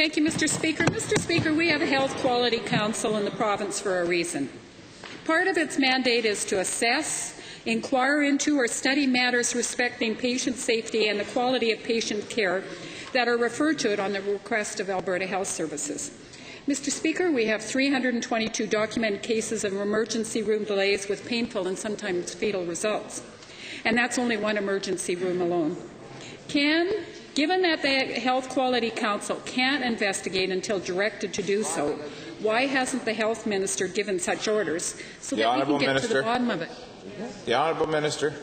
Thank you, Mr. Speaker. Mr. Speaker, we have a Health Quality Council in the province for a reason. Part of its mandate is to assess, inquire into, or study matters respecting patient safety and the quality of patient care that are referred to it on the request of Alberta Health Services. Mr. Speaker, we have 322 documented cases of emergency room delays with painful and sometimes fatal results. And that's only one emergency room alone. Given that the Health Quality Council can't investigate until directed to do so, why hasn't the Health Minister given such orders so that we can get to the bottom of it? The Honourable Minister.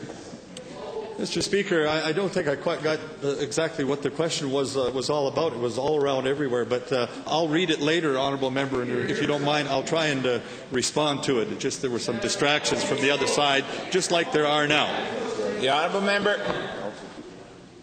Mr. Speaker, I don't think I quite got exactly what the question was all about. It was all around everywhere, but I'll read it later, Honourable Member, and if you don't mind, I'll try and respond to it. Just there were some distractions from the other side, just like there are now. The Honourable Member.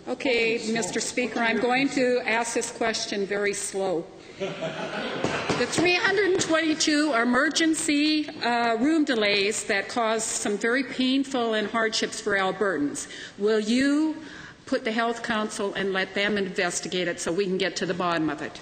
Okay, Mr. Speaker, I'm going to ask this question very slow. The 322 emergency room delays that caused some very painful and hardships for Albertans, will you put the Health Council and let them investigate it so we can get to the bottom of it?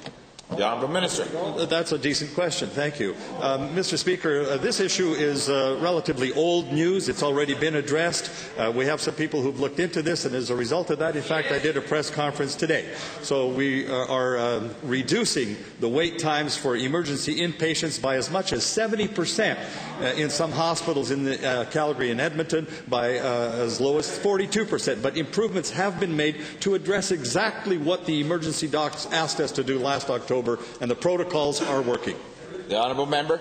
The Honourable Minister. That's a decent question. Thank you. Mr. Speaker, this issue is relatively old news. It's already been addressed. We have some people who've looked into this, and as a result of that, in fact, I did a press conference today. So we are reducing the wait times for emergency inpatients by as much as 70% in some hospitals in Calgary and Edmonton, by as low as 42%. But improvements have been made to address exactly what the emergency docs asked us to do last October, and the protocols are working. The Honourable Member.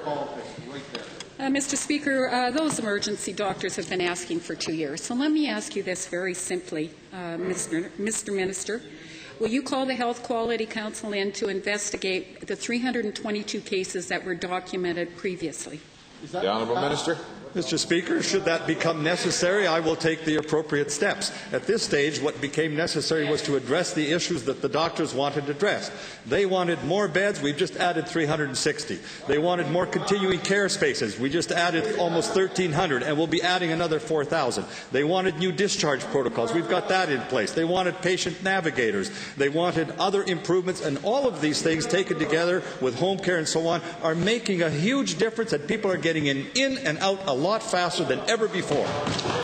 Mr. Speaker, those emergency doctors have been asking for 2 years. So let me ask you this very simply, Mr. Minister. Will you call the Health Quality Council in to investigate the 322 cases that were documented previously? The Honourable Minister. Mr. Speaker, should that become necessary, I will take the appropriate steps. At this stage, what became necessary was to address the issues that the doctors wanted addressed. They wanted more beds. We've just added 360. They wanted more continuing care spaces. We just added almost 1,300, and we'll be adding another 4,000. They wanted new discharge protocols. We've got that in place. They wanted patient navigators. They wanted other improvements, and all of these things taken together with home care and so on are making a huge difference, and people are getting in and out a lot faster than ever before.